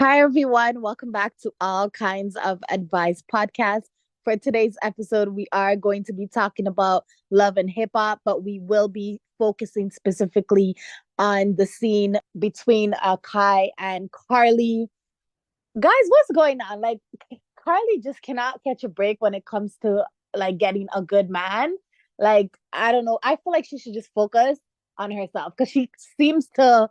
Hi, everyone. Welcome back to All Kinds of Advice podcast. For today's episode, we are going to be talking about love and hip hop, but we will be focusing specifically on the scene between Kai and Karlie. Guys, what's going on? Like, Karlie just cannot catch a break when it comes to like getting a good man. Like, I don't know. I feel like she should just focus on herself because she seems to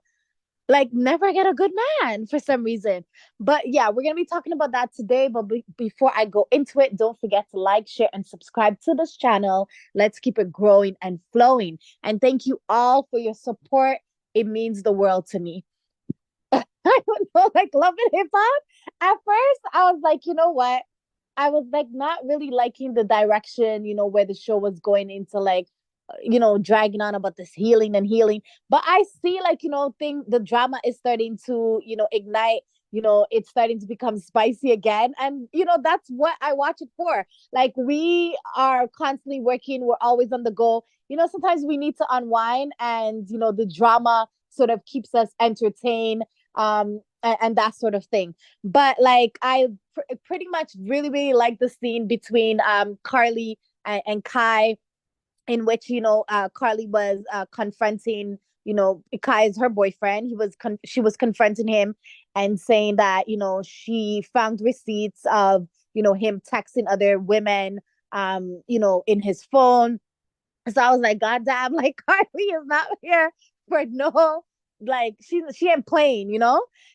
like never get a good man for some reason. But yeah, we're gonna be talking about that today. But before I go into it, don't forget to like, share, and subscribe to this channel. Let's keep it growing and flowing. And thank you all for your support. It means the world to me. I don't know, like love and hip hop. At first, I was like, you know what? I was like not really liking the direction, where the show was going into like, dragging on about this healing and healing. But I see like, the drama is starting to, ignite, it's starting to become spicy again. And, that's what I watch it for. Like we are constantly working, we're always on the go. Sometimes we need to unwind and, the drama sort of keeps us entertained and that sort of thing. But like I pretty much really like the scene between Karlie and Kai, in which Karlie was confronting Kai is her boyfriend. She was confronting him and saying that she found receipts of him texting other women in his phone. So I was like, God damn, like Karlie is not here for no, like she ain't playing,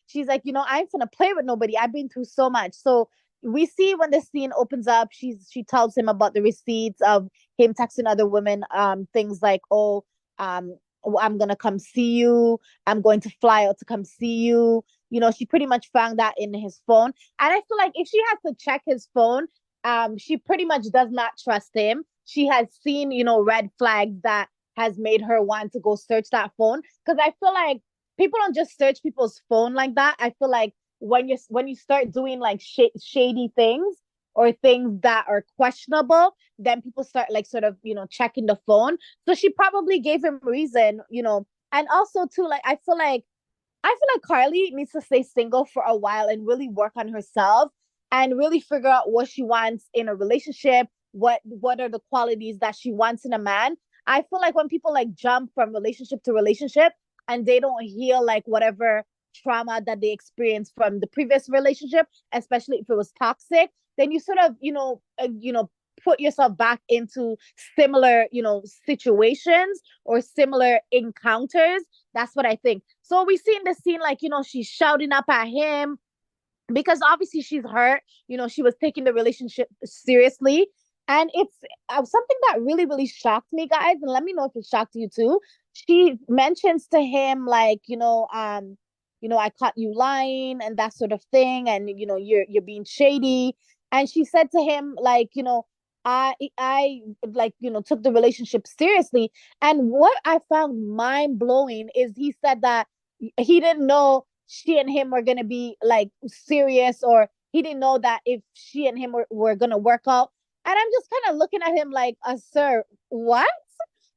She's like, I ain't gonna play with nobody. I've been through so much. So we see when the scene opens up, she tells him about the receipts of him texting other women, things like, oh, I'm gonna come see you. I'm going to fly out to come see you. She pretty much found that in his phone. And I feel like if she has to check his phone, she pretty much does not trust him. She has seen, red flags that has made her want to go search that phone. Because I feel like people don't just search people's phone like that. I feel like when you start doing like shady things or things that are questionable, then people start like sort of checking the phone. So she probably gave him reason, and also too like I feel like Karlie needs to stay single for a while and really work on herself and really figure out what she wants in a relationship, what are the qualities that she wants in a man. I feel like when people like jump from relationship to relationship and they don't heal like whatever trauma that they experienced from the previous relationship, especially if it was toxic, then you sort of, put yourself back into similar, situations or similar encounters. That's what I think. So we see in the scene, like, she's shouting up at him because obviously she's hurt. She was taking the relationship seriously. And it's something that really shocked me, guys. And let me know if it shocked you too. She mentions to him, like, I caught you lying and that sort of thing. And, you're being shady. And she said to him, like, I like, took the relationship seriously. And what I found mind blowing is he said that he didn't know she and him were going to be like serious, or he didn't know that if she and him were going to work out. And I'm just kind of looking at him like, sir, what?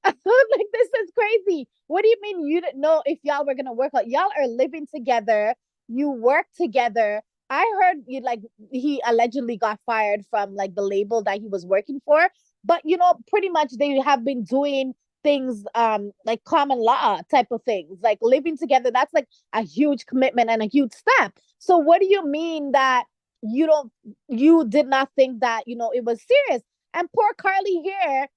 Like, this is crazy. What do you mean you didn't know if y'all were going to work out? Y'all are living together. You work together. I heard you like he allegedly got fired from like the label that he was working for. But pretty much they have been doing things like common law type of things, like living together. That's like a huge commitment and a huge step. So what do you mean that you did not think that it was serious? And poor Karlie here,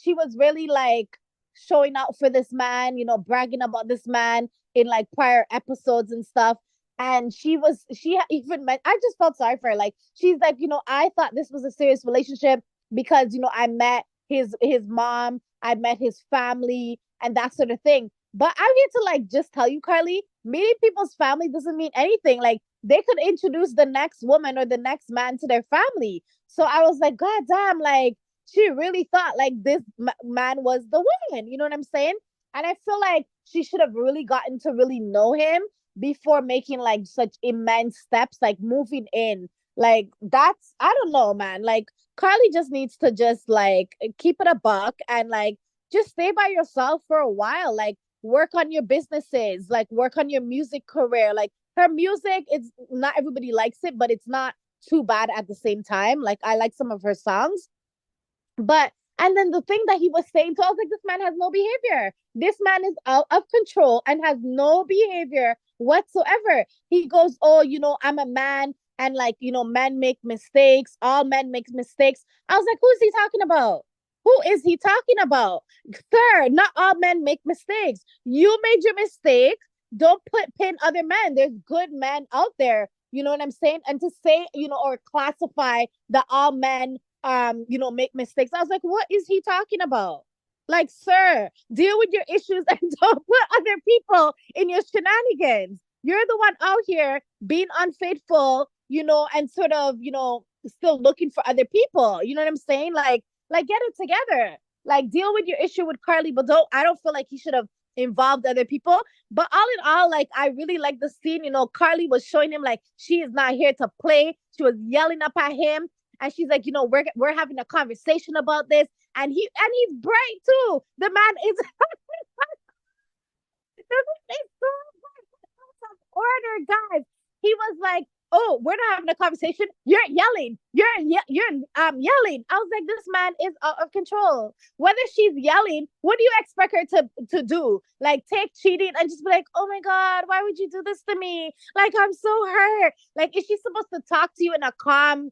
she was really like showing out for this man, bragging about this man in like prior episodes and stuff. And she even meant, I just felt sorry for her. Like she's like, I thought this was a serious relationship because I met his mom, I met his family, and that sort of thing. But I'm here to like just tell you, Karlie, meeting people's family doesn't mean anything. Like they could introduce the next woman or the next man to their family. So I was like, God damn, like she really thought like this man was the one. You know what I'm saying? And I feel like she should have really gotten to really know him before making like such immense steps, like moving in. Like that's, I don't know, man. Like Karlie just needs to just like keep it a buck and like just stay by yourself for a while. Like work on your businesses, like work on your music career, like her music, it's not everybody likes it, but it's not too bad at the same time. Like I like some of her songs, but and then the thing that he was saying to us, like, this man has no behavior. This man is out of control and has no behavior whatsoever. He goes, oh, I'm a man, and like, men make mistakes. All men make mistakes. I was like, who is he talking about? Who is he talking about? Sir, not all men make mistakes. You made your mistake. Don't pin other men. There's good men out there. You know what I'm saying? And to say, or classify that all men make mistakes. I was like, what is he talking about? Like, sir, deal with your issues and don't put other people in your shenanigans. You're the one out here being unfaithful, and sort of, still looking for other people. You know what I'm saying? Like get it together. Like deal with your issue with Karlie, but I don't feel like he should have involved other people. But all in all, like I really like the scene. Karlie was showing him like she is not here to play. She was yelling up at him. And she's like, we're having a conversation about this. And he's bright too. The man is so order, guys. He was like, oh, we're not having a conversation. You're yelling. You're yelling. I was like, this man is out of control. Whether she's yelling, what do you expect her to do? Like take cheating and just be like, oh my God, why would you do this to me? Like, I'm so hurt. Like, is she supposed to talk to you in a calm,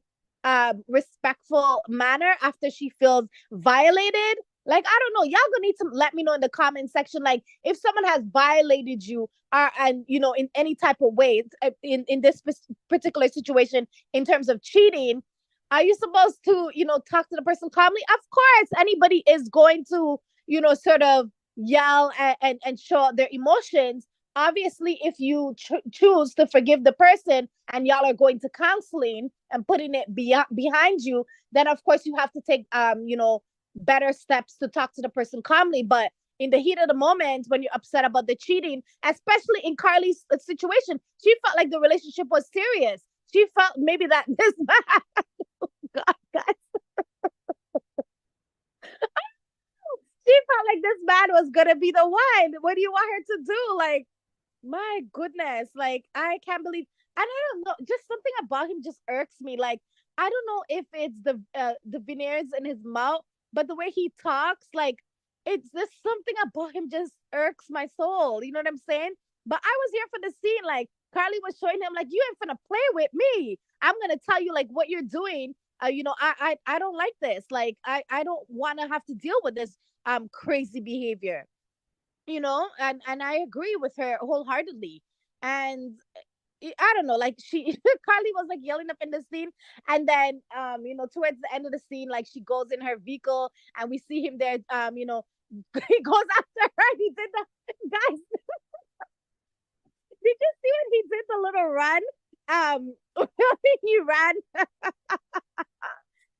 respectful manner after she feels violated? Like, I don't know. Y'all gonna need to let me know in the comment section, like, if someone has violated you, and in any type of way, in this particular situation, in terms of cheating, are you supposed to, talk to the person calmly? Of course, anybody is going to, sort of yell and show their emotions. Obviously, if you choose to forgive the person and y'all are going to counseling and putting it behind you, then of course you have to take, better steps to talk to the person calmly. But in the heat of the moment, when you're upset about the cheating, especially in Karlie's situation, she felt like the relationship was serious. She felt maybe that this man, God, guys, she felt like this man was gonna be the one. What do you want her to do? Like, my goodness, like I can't believe, and I don't know, just something about him just irks me. Like, I don't know if it's the veneers in his mouth, but the way he talks, like, it's just something about him just irks my soul. You know what I'm saying? But I was here for the scene. Like Karlie was showing him, like, you ain't gonna play with me. I'm gonna tell you like what you're doing. I don't like this. Like, I don't want to have to deal with this crazy behavior. And I agree with her wholeheartedly. And I don't know, like she Karlie was like yelling up in the scene, and then towards the end of the scene, like she goes in her vehicle and we see him there. He goes after her. He did the guys. Did you see when he did the little run? He ran.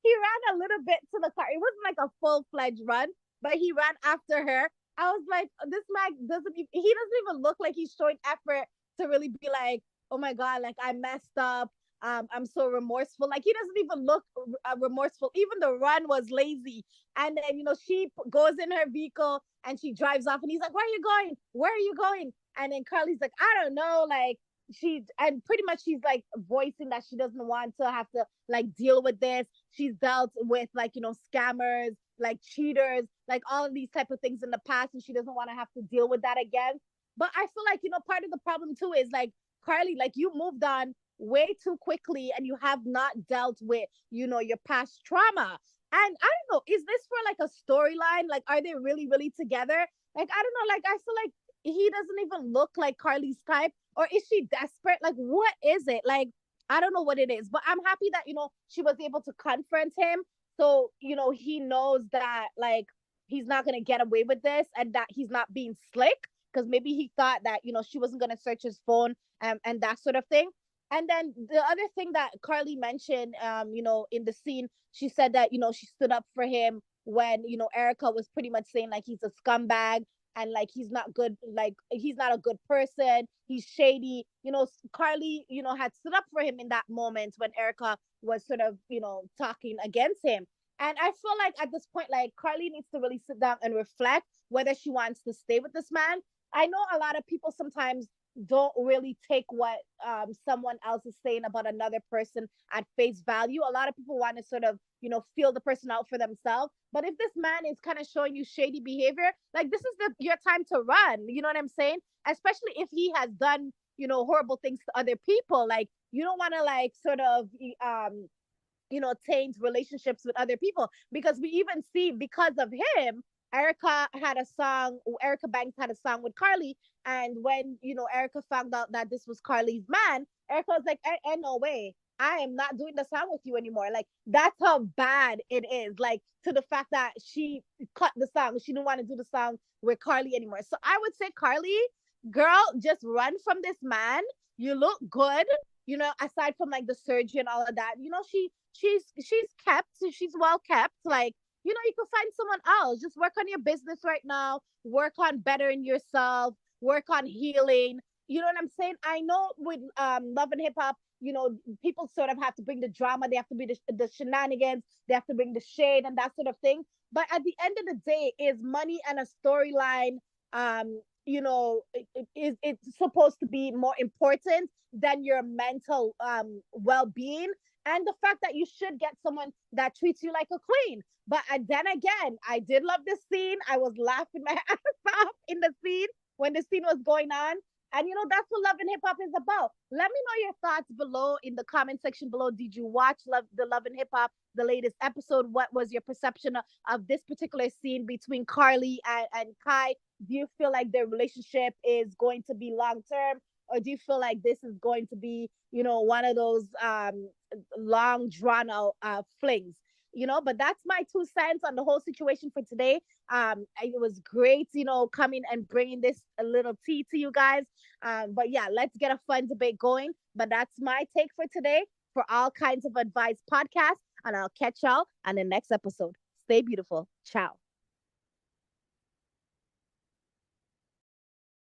He ran a little bit to the car. It wasn't like a full-fledged run, but he ran after her. I was like, this man he doesn't even look like he's showing effort to really be like, oh my God, like I messed up. I'm so remorseful. Like he doesn't even look remorseful. Even the run was lazy. And then, she goes in her vehicle and she drives off and he's like, where are you going? Where are you going? And then Karlie's like, I don't know. Like, and pretty much she's like voicing that she doesn't want to have to like deal with this. She's dealt with like, scammers, like cheaters, like all of these type of things in the past, and she doesn't want to have to deal with that again. But I feel like, part of the problem too is like, Karlie, like you moved on way too quickly and you have not dealt with, your past trauma. And I don't know, is this for like a storyline? Like, are they really, really together? Like, I don't know, like, I feel like he doesn't even look like Karlie's type. Or is she desperate? Like, what is it? Like, I don't know what it is, but I'm happy that, she was able to confront him. So, he knows that, like, he's not going to get away with this and that he's not being slick, because maybe he thought that, she wasn't going to search his phone, and that sort of thing. And then the other thing that Karlie mentioned, in the scene, she said that, she stood up for him when, Erica was pretty much saying like he's a scumbag and like he's not good, like he's not a good person, he's shady. Karlie, had stood up for him in that moment when Erica was sort of, talking against him. And I feel like at this point, like Karlie needs to really sit down and reflect whether she wants to stay with this man. I know a lot of people sometimes don't really take what someone else is saying about another person at face value. A lot of people want to sort of, feel the person out for themselves. But if this man is kind of showing you shady behavior, like, this is your time to run. You know what I'm saying? Especially if he has done, horrible things to other people. Like, you don't want to, like, sort of taint relationships with other people, because we even see, because of him, Erica Banks had a song with Karlie. And when, Erica found out that this was Karlie's man, Erica was like, no way, I am not doing the song with you anymore. Like, that's how bad it is. Like, to the fact that she cut the song, she didn't want to do the song with Karlie anymore. So I would say, Karlie, girl, just run from this man. You look good, aside from, like, the surgery and all of that. She's well kept. Like, you can find someone else. Just work on your business right now. Work on bettering yourself. Work on healing. You know what I'm saying? I know with love and hip hop, people sort of have to bring the drama. They have to be the shenanigans. They have to bring the shade and that sort of thing. But at the end of the day, is money and a storyline. It's supposed to be more important than your mental well-being, and the fact that you should get someone that treats you like a queen. But then again, I did love this scene. I was laughing my ass off in the scene when the scene was going on. And that's what love and hip hop is about. Let me know your thoughts below in the comment section below. Did you watch Love and Hip Hop, the latest episode? What was your perception of this particular scene between Karlie and Kai? Do you feel like their relationship is going to be long term? Or do you feel like this is going to be, one of those long drawn out flings? But that's my 2 cents on the whole situation for today. It was great, coming and bringing this a little tea to you guys. But yeah, let's get a fun debate going. But that's my take for today for All Kinds of Advice podcast. And I'll catch y'all on the next episode. Stay beautiful. Ciao.